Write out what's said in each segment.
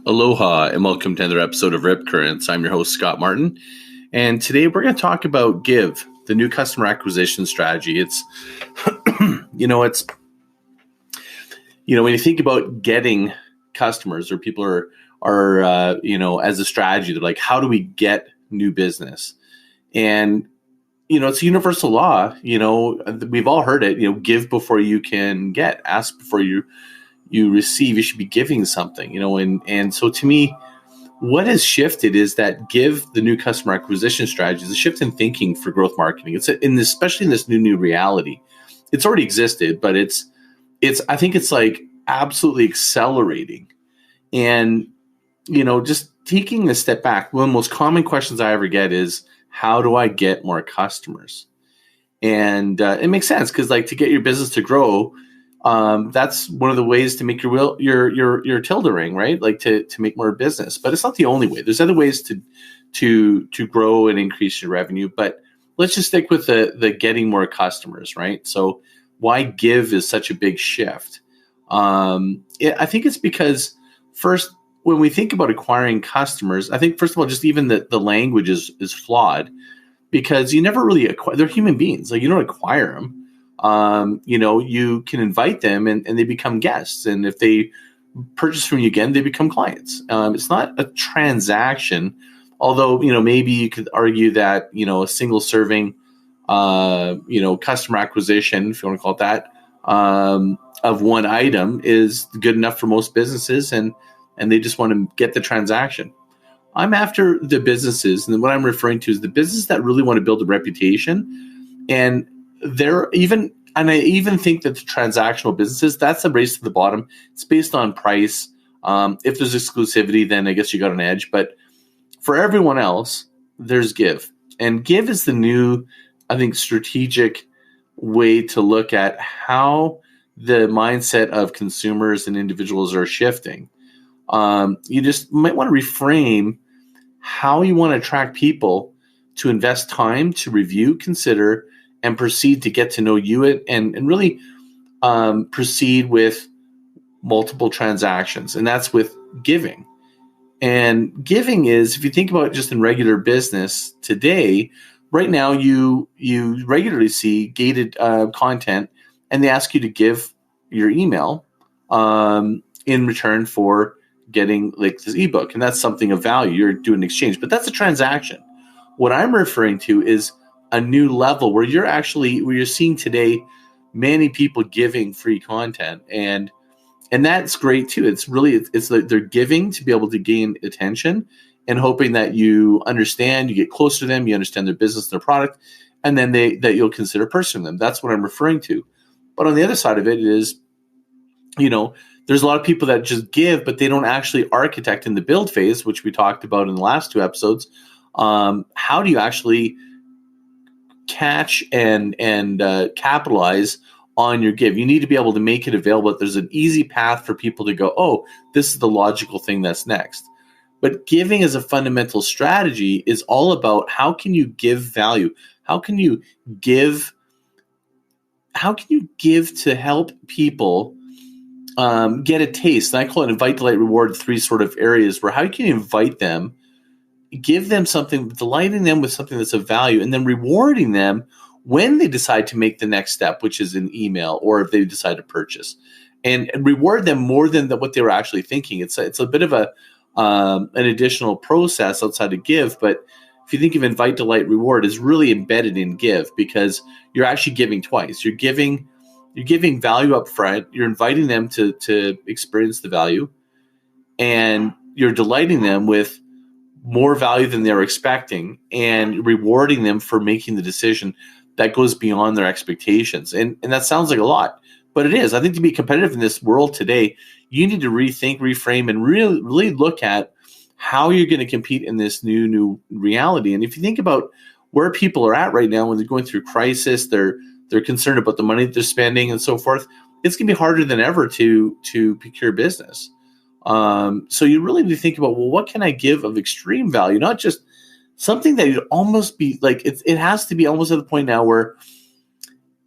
Aloha and welcome to another episode of RIPCURRENTS. I'm your host, Scott Martin. And today we're going to talk about Give, the new customer acquisition strategy. It's, when you think about getting customers or people are as a strategy, they're like, how do we get new business? And, it's a universal law. We've all heard it, give before you can get, ask before you receive. You should be giving something, and so to me, what has shifted is that Give, the new customer acquisition strategy, is a shift in thinking for growth marketing. Especially in this new reality. It's already existed, but I think it's like absolutely accelerating. And, just taking a step back, one of the most common questions I ever get is, how do I get more customers? And it makes sense because, to get your business to grow, that's one of the ways to make your tilde ring, right? To make more business, but it's not the only way. There's other ways to grow and increase your revenue, but let's just stick with the getting more customers, right? So why Give is such a big shift? I think it's because first, when we think about acquiring customers, I think first of all, just even the language is flawed because you never really acquire. They're human beings. You don't acquire them. You can invite them and they become guests. And if they purchase from you again, they become clients. It's not a transaction, although, maybe you could argue that, a single serving, customer acquisition, if you want to call it that, of one item is good enough for most businesses. And they just want to get the transaction. I'm after the businesses. And what I'm referring to is the business that really want to build a reputation. And I even think that the transactional businesses, that's a race to the bottom. It's based on price. If there's exclusivity, then I guess you got an edge. But for everyone else, there's Give. And Give is the new, I think, strategic way to look at how the mindset of consumers and individuals are shifting. You just might want to reframe how you want to attract people to invest time to review, consider, and proceed to get to know you and really proceed with multiple transactions. And that's with giving. And giving is, if you think about it just in regular business today, right now you regularly see gated content and they ask you to give your email in return for getting this ebook. And that's something of value. You're doing an exchange, but that's a transaction. What I'm referring to is a new level where you're seeing today many people giving free content, and that's great too. It's like they're giving to be able to gain attention and hoping that you understand, you get closer to them, you understand their business, their product, and then that you'll consider pursuing them. That's what I'm referring to. But on the other side of it is, there's a lot of people that just give, but they don't actually architect in the build phase, which we talked about in the last two episodes. How do you actually catch and capitalize on your give? You need to be able to make it available. There's an easy path for people to go, oh, this is the logical thing that's next. But giving as a fundamental strategy is all about how can you give value? How can you give to help people get a taste? And I call it invite, delight, reward, three sort of areas where how can you invite them, give them something, delighting them with something that's of value, and then rewarding them when they decide to make the next step, which is an email, or if they decide to purchase, and reward them more than what they were actually thinking. It's a bit of an additional process outside of Give, but if you think of invite, delight, reward is really embedded in Give because you're actually giving twice. You're giving value up front. You're inviting them to experience the value, and you're delighting them with more value than they're expecting and rewarding them for making the decision that goes beyond their expectations. And that sounds like a lot, but it is. I think to be competitive in this world today, you need to rethink, reframe, and really look at how you're going to compete in this new reality. And if you think about where people are at right now when they're going through crisis, they're concerned about the money that they're spending and so forth, it's going to be harder than ever to procure business. So you really need to think about, well, what can I give of extreme value? Not just something that you'd almost be like, it has to be almost at the point now where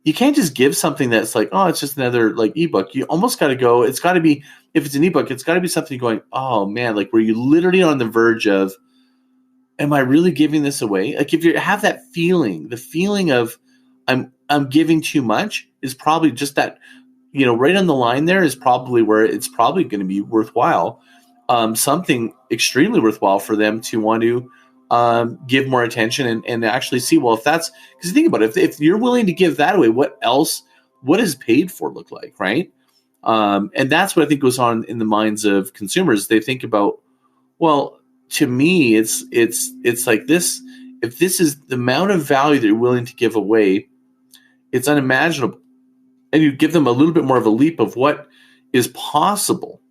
you can't just give something that's like, oh, it's just another ebook. You almost got to go, it's got to be if it's an ebook, it's got to be something going, oh man, like where you're literally on the verge of, am I really giving this away? Like if you have that feeling, the feeling of I'm giving too much is probably just that, right on the line there is probably where it's probably going to be worthwhile. Something extremely worthwhile for them to want to give more attention and actually see, well, if that's, because think about it, if you're willing to give that away, what does paid for look like, right? And that's what I think goes on in the minds of consumers. They think about, well, to me, it's like this. If this is the amount of value that you're willing to give away, it's unimaginable. And you give them a little bit more of a leap of what is possible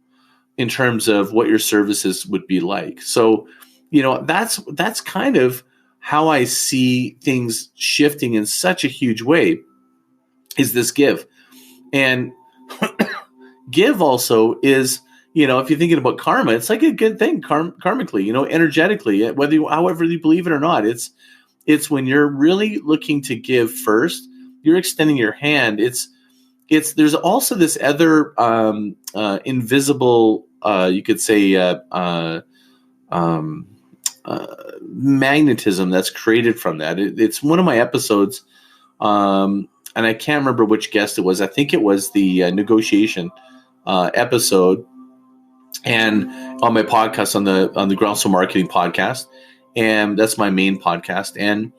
in terms of what your services would be like. So, that's kind of how I see things shifting in such a huge way, is this give. And give also is, if you're thinking about karma, it's like a good thing karmically, energetically, however you believe it or not. It's when you're really looking to give first, you're extending your hand. There's also this other invisible, you could say, magnetism that's created from that. It's one of my episodes, and I can't remember which guest it was. I think it was the negotiation episode, and on my podcast, on the Groundswell Marketing podcast, and that's my main podcast. And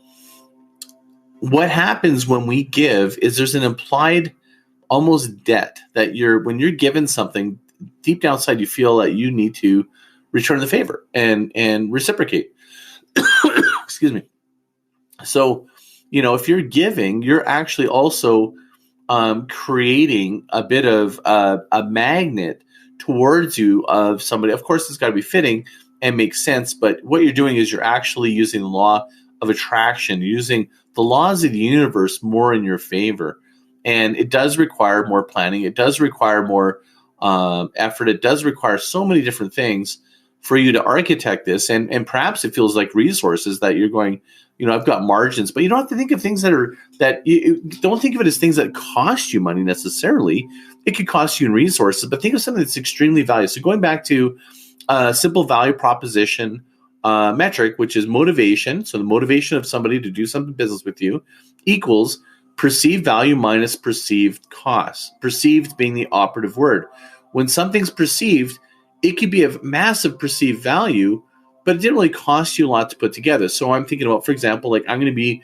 what happens when we give is there's an implied almost debt that when you're given something, deep down inside you feel that you need to return the favor and reciprocate. Excuse me. So, if you're giving, you're actually also creating a bit of a magnet towards you of somebody. Of course, it's got to be fitting and make sense. But what you're doing is you're actually using the law of attraction, using the laws of the universe more in your favor. And it does require more planning. It does require more effort. It does require so many different things for you to architect this. And perhaps it feels like resources that you're going, I've got margins, but you don't have to think of things don't think of it as things that cost you money necessarily. It could cost you in resources, but think of something that's extremely valuable. So going back to a simple value proposition metric, which is motivation. So the motivation of somebody to do something business with you equals perceived value minus perceived cost. Perceived being the operative word. When something's perceived, it could be a massive perceived value, but it didn't really cost you a lot to put together. So I'm thinking about, for example, like I'm going to be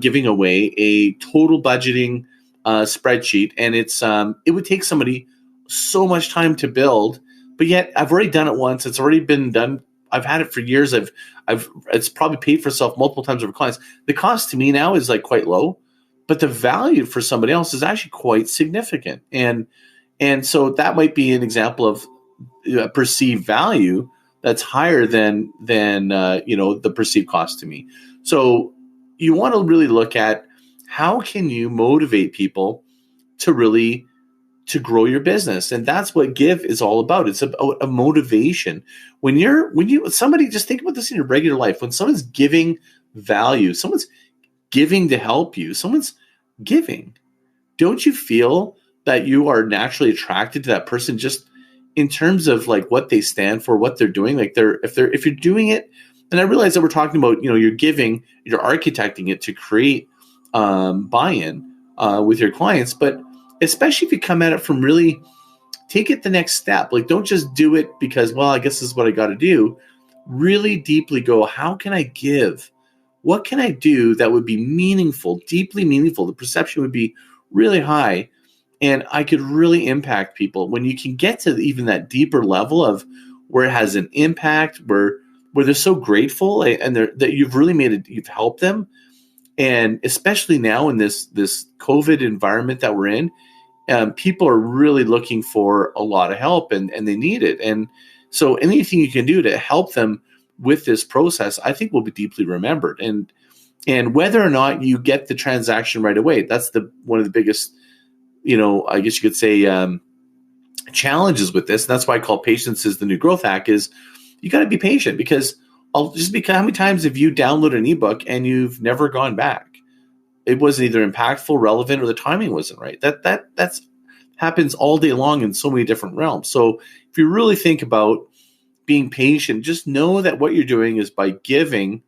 giving away a total budgeting spreadsheet, and it would take somebody so much time to build, but yet I've already done it once. It's already been done. I've had it for years. It's probably paid for itself multiple times over clients. The cost to me now is like quite low, but the value for somebody else is actually quite significant. And so that might be an example of perceived value that's higher than the perceived cost to me. So you want to really look at how can you motivate people to grow your business. And that's what give is all about. It's about a motivation. When somebody, just think about this in your regular life. When someone's giving value, someone's giving to help you, someone's giving, don't you feel that you are naturally attracted to that person just in terms of like what they stand for, what they're doing? Like if you're doing it, and I realize that we're talking about, you're giving, you're architecting it to create buy-in with your clients, but especially if you come at it from really take it the next step. Like, don't just do it because, well, I guess this is what I got to do. Really deeply go, how can I give? What can I do that would be meaningful, deeply meaningful? The perception would be really high, and I could really impact people. When you can get to even that deeper level of where it has an impact, where they're so grateful and that you've really you've helped them. And especially now in this COVID environment that we're in, people are really looking for a lot of help and they need it. And so anything you can do to help them with this process, I think will be deeply remembered. And whether or not you get the transaction right away, that's one of the biggest, I guess you could say, challenges with this. And that's why I call patience is the new growth hack. Is you got to be patient, because how many times have you downloaded an ebook and you've never gone back? It wasn't either impactful, relevant, or the timing wasn't right. That's happens all day long in so many different realms. So if you really think about being patient, just know that what you're doing is by giving,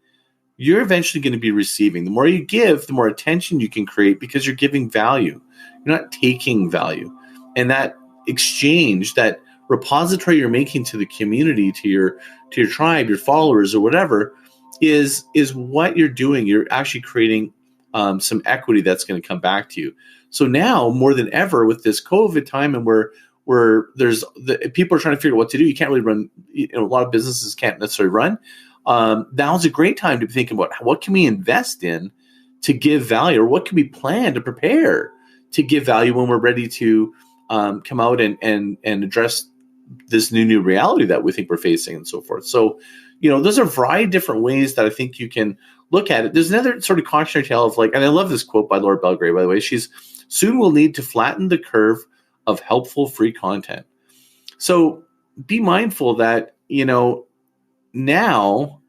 you're eventually going to be receiving. The more you give, the more attention you can create because you're giving value. You're not taking value. And that exchange, that repository you're making to the community, to your tribe, your followers, or whatever, is what you're doing. You're actually creating some equity that's going to come back to you. So now, more than ever, with this COVID time, and where people are trying to figure out what to do, you can't really run. A lot of businesses can't necessarily run. Now's a great time to be thinking about what can we invest in to give value, or what can we plan to prepare to give value when we're ready to come out and address this new reality that we think we're facing and so forth. So, there's a variety of different ways that I think you can look at it. There's another sort of cautionary tale of and I love this quote by Laura Belgrave, by the way. She's, soon we'll need to flatten the curve of helpful free content. So be mindful that, now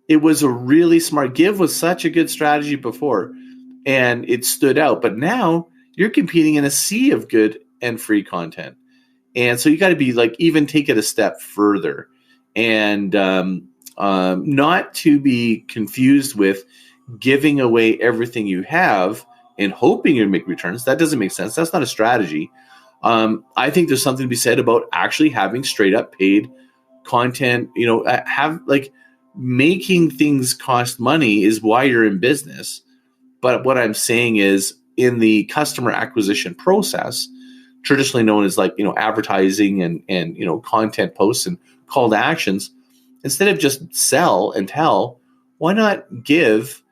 it was a really smart give, was such a good strategy before, and it stood out. But now you're competing in a sea of good and free content. And so you got to be even take it a step further, and not to be confused with giving away everything you have and hoping you make returns. That doesn't make sense. That's not a strategy. I think there's something to be said about actually having straight up paid content. Making things cost money is why you're in business. But what I'm saying is, in the customer acquisition process, traditionally known as advertising and content posts and call to actions, instead of just sell and tell, why not give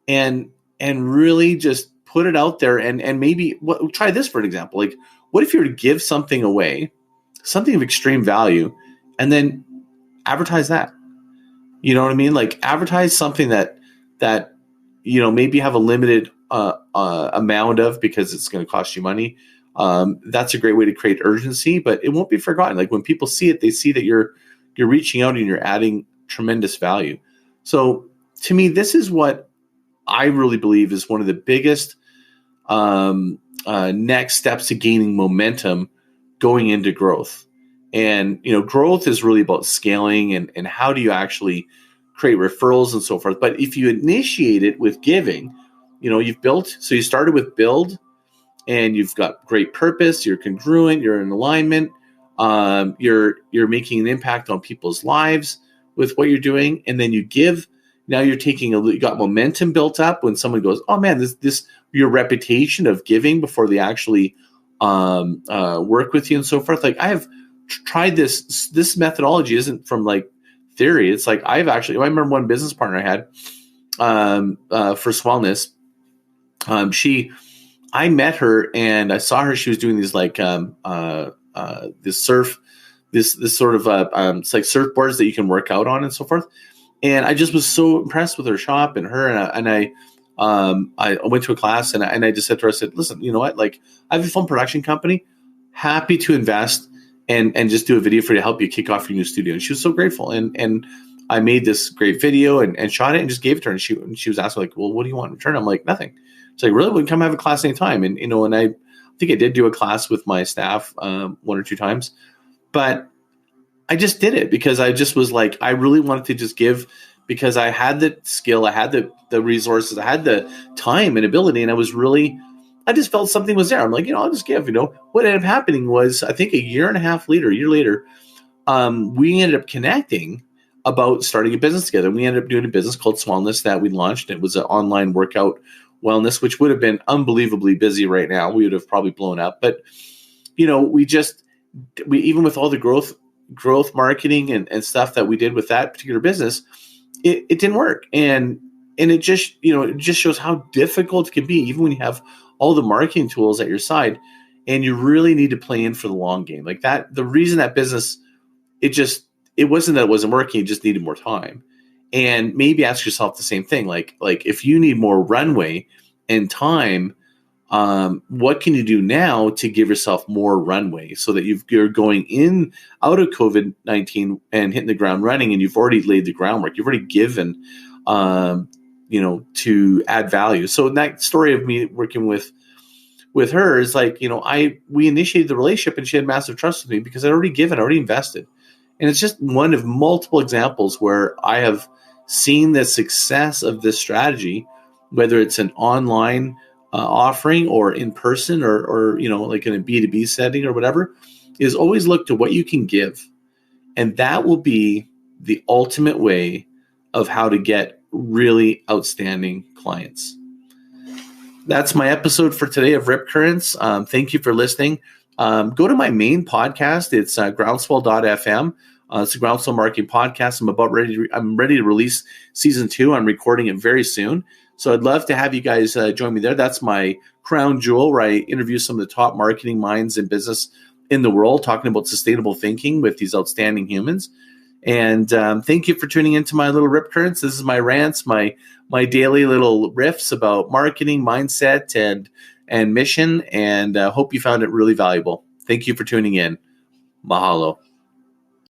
and really just put it out there and maybe try this for an example. What if you were to give something away, something of extreme value, and then advertise that? You know what I mean? Advertise something that maybe have a limited amount of, because it's going to cost you money. That's a great way to create urgency, but it won't be forgotten. When people see it, they see that you're reaching out and you're adding tremendous value. So to me, this is what I really believe is one of the biggest next steps to gaining momentum going into growth. And, growth is really about scaling and how do you actually create referrals and so forth. But if you initiate it with giving, you've built, so you started with build, and you've got great purpose, you're congruent, you're in alignment, you're making an impact on people's lives with what you're doing, and then you give. Now you're you got momentum built up when someone goes, oh man, this your reputation of giving before they actually work with you and so forth. I have tried this methodology isn't from theory. It's I remember one business partner I had for Smallness. I met her and I saw her. She was doing these this surf, this sort of it's surfboards that you can work out on and so forth. And I just was so impressed with her shop and her. And I went to a class and I just said to her, I said, listen, you know what? I have a film production company, happy to invest and just do a video for you to help you kick off your new studio. And she was so grateful. And I made this great video and shot it and just gave it to her. And she was asking well, what do you want in return? I'm like, nothing. It's really, we can come have a class anytime. And, and I think I did do a class with my staff 1 or 2 times, but I just did it because I just was I really wanted to just give because I had the skill, I had the resources, I had the time and ability. And I just felt something was there. I'm I'll just give, what ended up happening was, I think a year later, we ended up connecting about starting a business together. We ended up doing a business called Smallness that we launched. It was an online workout wellness, which would have been unbelievably busy right now. We would have probably blown up, but we even with all the growth marketing and stuff that we did with that particular business, it didn't work. And it just, it just shows how difficult it can be, even when you have all the marketing tools at your side and you really need to play in for the long game. The reason that business, it wasn't that it wasn't working, it just needed more time. And maybe ask yourself the same thing. If you need more runway and time, what can you do now to give yourself more runway so that you're going in out of COVID-19 and hitting the ground running, and you've already laid the groundwork. You've already given, to add value. So in that story of me working with with her is like, we initiated the relationship and she had massive trust with me because I'd already given, I already invested. And it's just one of multiple examples where I have seen the success of this strategy, whether it's an online offering or in person or like in a B2B setting or whatever, is always look to what you can give. And that will be the ultimate way of how to get really outstanding clients. That's my episode for today of Rip Currents. Thank you for listening. Go to my main podcast. It's groundswell.fm. It's a Groundswell marketing podcast. I'm ready to release season 2. I'm recording it very soon. So I'd love to have you guys join me there. That's my crown jewel, where I interview some of the top marketing minds in business in the world, talking about sustainable thinking with these outstanding humans. And thank you for tuning into my little Rip Currents. This is my rants, my daily little riffs about marketing, mindset, and mission. And hope you found it really valuable. Thank you for tuning in. Mahalo.